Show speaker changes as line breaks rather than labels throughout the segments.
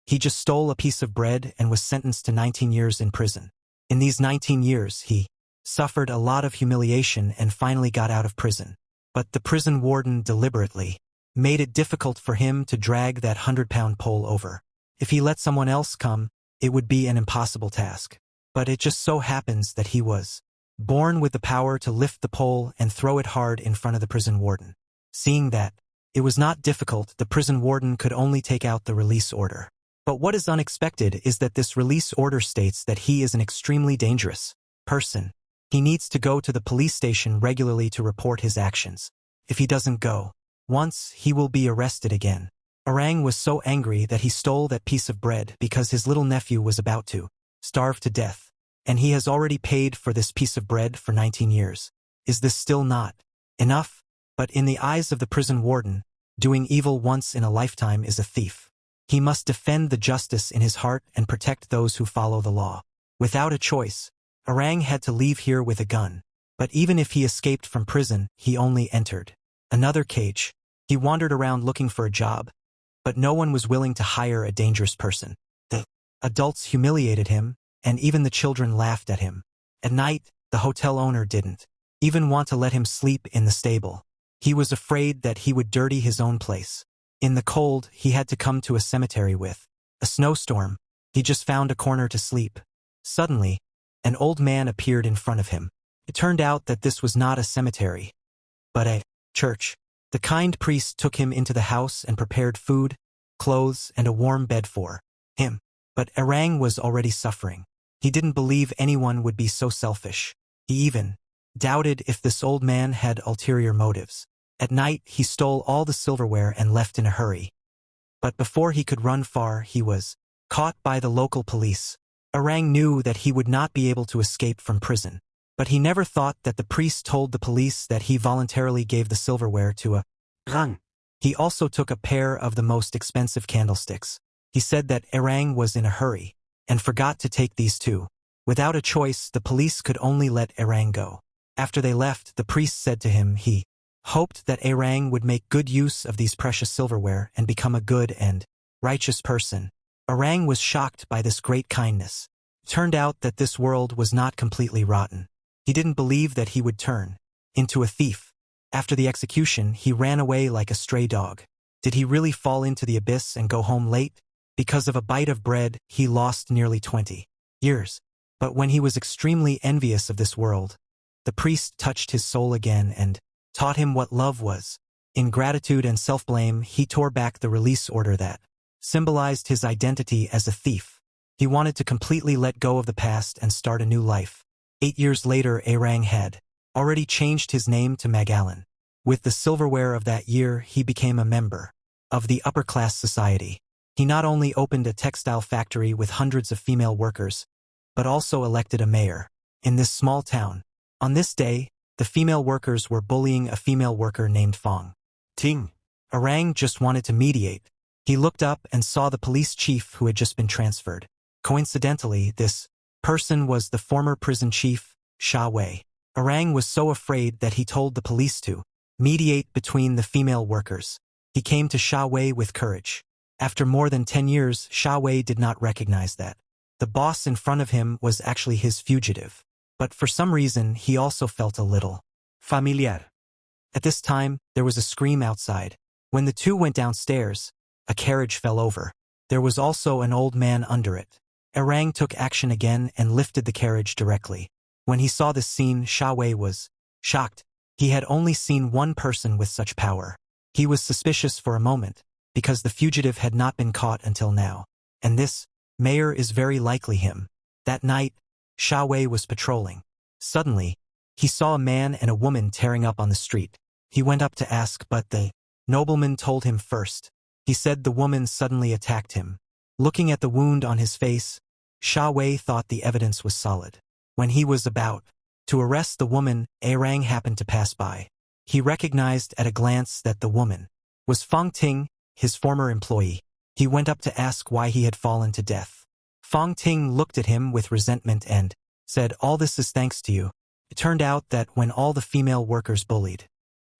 He just stole a piece of bread and was sentenced to 19 years in prison. In these 19 years, he suffered a lot of humiliation and finally got out of prison. But the prison warden deliberately made it difficult for him to drag that 100-pound pole over. If he let someone else come, it would be an impossible task. But it just so happens that he was born with the power to lift the pole and throw it hard in front of the prison warden. Seeing that it was not difficult, the prison warden could only take out the release order. But what is unexpected is that this release order states that he is an extremely dangerous person. He needs to go to the police station regularly to report his actions. If he doesn't go once, he will be arrested again. Orang was so angry that he stole that piece of bread because his little nephew was about to starve to death, and he has already paid for this piece of bread for 19 years. Is this still not enough? But in the eyes of the prison warden, doing evil once in a lifetime is a thief. He must defend the justice in his heart and protect those who follow the law. Without a choice, Orang had to leave here with a gun. But even if he escaped from prison, he only entered another cage. He wandered around looking for a job, but no one was willing to hire a dangerous person. The adults humiliated him, and even the children laughed at him. At night, the hotel owner didn't even want to let him sleep in the stable. He was afraid that he would dirty his own place. In the cold, he had to come to a cemetery with a snowstorm. He just found a corner to sleep. Suddenly, an old man appeared in front of him. It turned out that this was not a cemetery, but a church. The kind priest took him into the house and prepared food, clothes, and a warm bed for him. But Orang was already suffering. He didn't believe anyone would be so selfish. He even doubted if this old man had ulterior motives. At night, he stole all the silverware and left in a hurry. But before he could run far, he was caught by the local police. Orang knew that he would not be able to escape from prison. But he never thought that the priest told the police that he voluntarily gave the silverware to a rang. He also took a pair of the most expensive candlesticks. He said that Orang was in a hurry and forgot to take these too. Without a choice, the police could only let Orang go. After they left, the priest said to him he hoped that Orang would make good use of these precious silverware and become a good and righteous person. Orang was shocked by this great kindness. It turned out that this world was not completely rotten. He didn't believe that he would turn into a thief. After the execution, he ran away like a stray dog. Did he really fall into the abyss and go home late? Because of a bite of bread, he lost nearly 20 years. But when he was extremely envious of this world, the priest touched his soul again and taught him what love was. In gratitude and self-blame, he tore back the release order that symbolized his identity as a thief. He wanted to completely let go of the past and start a new life. 8 years later, Orang had already changed his name to Magalan. With the silverware of that year, he became a member of the upper-class society. He not only opened a textile factory with hundreds of female workers, but also elected a mayor in this small town. On this day, the female workers were bullying a female worker named Fong Ting. Orang just wanted to mediate. He looked up and saw the police chief who had just been transferred. Coincidentally, this person was the former prison chief, Sha Wei. Orang was so afraid that he told the police to mediate between the female workers. He came to Sha Wei with courage. After more than 10 years, Sha Wei did not recognize that the boss in front of him was actually his fugitive. But for some reason, he also felt a little familiar. At this time, there was a scream outside. When the two went downstairs, a carriage fell over. There was also an old man under it. Orang took action again and lifted the carriage directly. When he saw this scene, Sha Wei was shocked. He had only seen one person with such power. He was suspicious for a moment, because the fugitive had not been caught until now. And this mayor is very likely him. That night, Sha Wei was patrolling. Suddenly, he saw a man and a woman tearing up on the street. He went up to ask, but the nobleman told him first. He said the woman suddenly attacked him. Looking at the wound on his face, Sha Wei thought the evidence was solid. When he was about to arrest the woman, Orang happened to pass by. He recognized at a glance that the woman was Fong Ting, his former employee. He went up to ask why he had fallen to death. Fong Ting looked at him with resentment and said, "All this is thanks to you." It turned out that when all the female workers bullied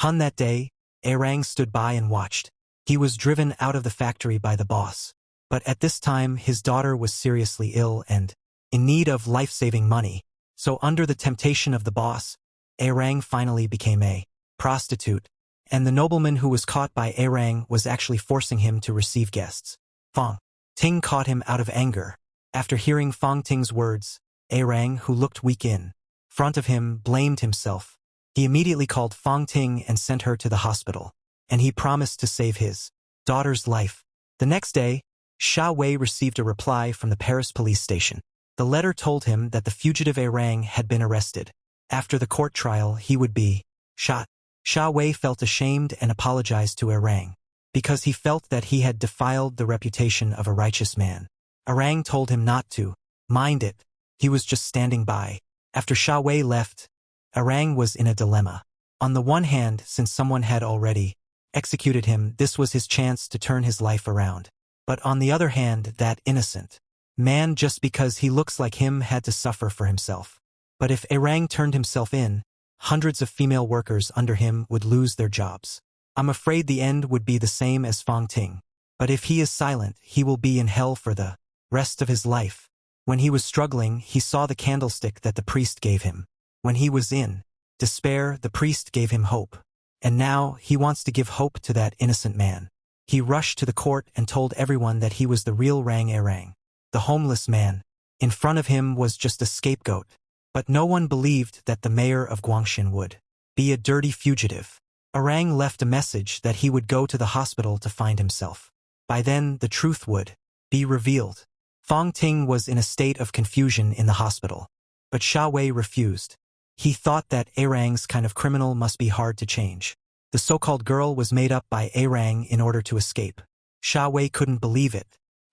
Han that day, Orang stood by and watched. He was driven out of the factory by the boss. But at this time his daughter was seriously ill and in need of life-saving money, so under the temptation of the boss, Arang finally became a prostitute, and the nobleman who was caught by Arang was actually forcing him to receive guests. Fong Ting caught him out of anger. After hearing Fong Ting's words, Arang, who looked weak in front of him, blamed himself. He immediately called Fong Ting and sent her to the hospital, and he promised to save his daughter's life. The next day, Sha Wei received a reply from the Paris police station. The letter told him that the fugitive Arang had been arrested. After the court trial, he would be shot. Sha Wei felt ashamed and apologized to Arang, because he felt that he had defiled the reputation of a righteous man. Arang told him not to mind it. He was just standing by. After Sha Wei left, Arang was in a dilemma. On the one hand, since someone had already executed him, this was his chance to turn his life around. But on the other hand, that innocent man, just because he looks like him, had to suffer for himself. But if Arang turned himself in, hundreds of female workers under him would lose their jobs. I'm afraid the end would be the same as Fong Ting. But if he is silent, he will be in hell for the rest of his life. When he was struggling, he saw the candlestick that the priest gave him. When he was in despair, the priest gave him hope. And now, he wants to give hope to that innocent man. He rushed to the court and told everyone that he was the real Rang Arang, the homeless man. In front of him was just a scapegoat. But no one believed that the mayor of Guangxin would be a dirty fugitive. Arang left a message that he would go to the hospital to find himself. By then, the truth would be revealed. Fong Ting was in a state of confusion in the hospital. But Sha Wei refused. He thought that Arang's kind of criminal must be hard to change. The so-called girl was made up by Arang in order to escape. Sha Wei couldn't believe it.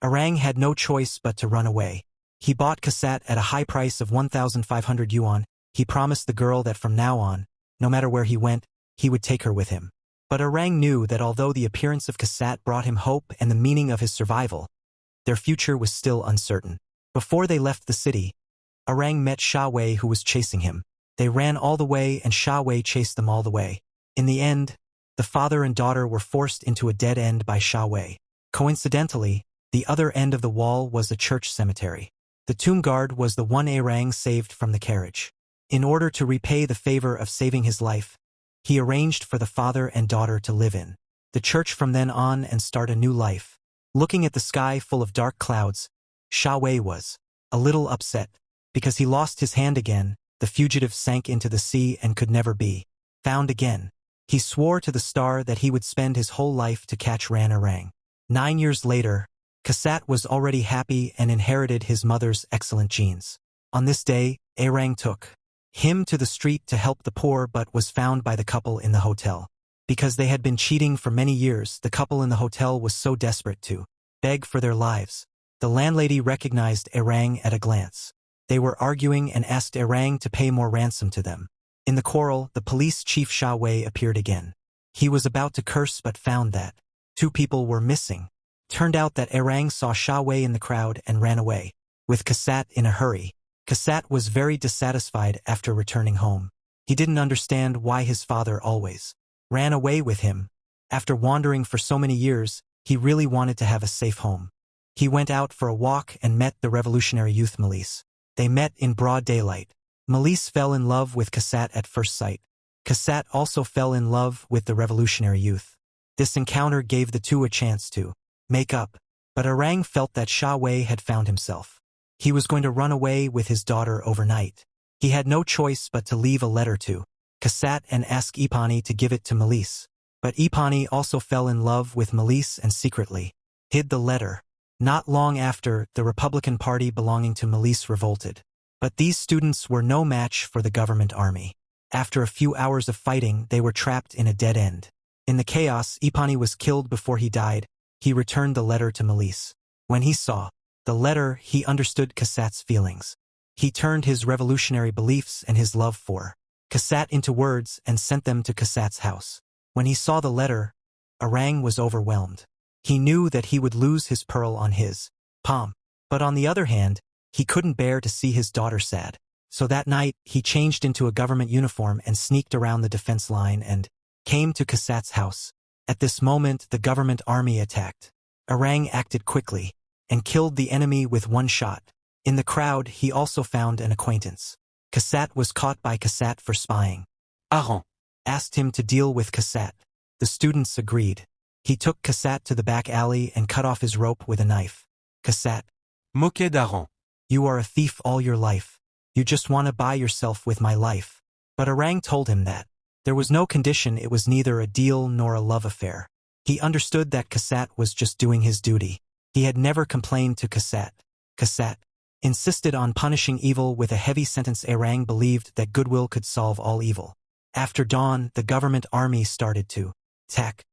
Arang had no choice but to run away. He bought cassette at a high price of 1,500 yuan. He promised the girl that from now on, no matter where he went, he would take her with him. But Arang knew that although the appearance of cassette brought him hope and the meaning of his survival, their future was still uncertain. Before they left the city, Arang met Sha Wei, who was chasing him. They ran all the way and Sha Wei chased them all the way. In the end, the father and daughter were forced into a dead end by Sha Wei. Coincidentally, the other end of the wall was a church cemetery. The tomb guard was the one Arang saved from the carriage. In order to repay the favor of saving his life, he arranged for the father and daughter to live in the church from then on and start a new life. Looking at the sky full of dark clouds, Sha Wei was a little upset. Because he lost his hand again, the fugitive sank into the sea and could never be found again. He swore to the star that he would spend his whole life to catch Ran Arang. 9 years later, Cassat was already happy and inherited his mother's excellent genes. On this day, Arang took him to the street to help the poor but was found by the couple in the hotel. Because they had been cheating for many years, the couple in the hotel was so desperate to beg for their lives. The landlady recognized Arang at a glance. They were arguing and asked Arang to pay more ransom to them. In the quarrel, the police chief Sha Wei appeared again. He was about to curse but found that 2 people were missing. Turned out that Arang saw Sha Wei in the crowd and ran away, with Cassat in a hurry. Cassat was very dissatisfied after returning home. He didn't understand why his father always ran away with him. After wandering for so many years, he really wanted to have a safe home. He went out for a walk and met the revolutionary youth Melisse. They met in broad daylight. Melisse fell in love with Cassat at first sight. Cassat also fell in love with the revolutionary youth. This encounter gave the two a chance to make up, but Arang felt that Sha Wei had found himself. He was going to run away with his daughter overnight. He had no choice but to leave a letter to Cassat and ask Ipani to give it to Melisse. But Ipani also fell in love with Melisse and secretly hid the letter. Not long after, the Republican Party belonging to Melisse revolted. But these students were no match for the government army. After a few hours of fighting, they were trapped in a dead end. In the chaos, Ipani was killed before he died. He returned the letter to Melisse. When he saw the letter, he understood Cassat's feelings. He turned his revolutionary beliefs and his love for Cassat into words and sent them to Cassat's house. When he saw the letter, Arang was overwhelmed. He knew that he would lose his pearl on his palm. But on the other hand, he couldn't bear to see his daughter sad. So that night, he changed into a government uniform and sneaked around the defense line and came to Cassat's house. At this moment, the government army attacked. Arang acted quickly. and killed the enemy with one shot. In the crowd, he also found an acquaintance. Cassette was caught by Cassette for spying.
Aran.
Asked him to deal with Cassette. The students agreed. He took Cassette to the back alley and cut off his rope with a knife. Cassette.
Moquet d'Aran.
You are a thief all your life. You just want to buy yourself with my life. But Aran told him that there was no condition, it was neither a deal nor a love affair. He understood that Cassette was just doing his duty. He had never complained to Cassette. Cassette insisted on punishing evil with a heavy sentence. Aran believed that goodwill could solve all evil. After dawn, the government army started to attack.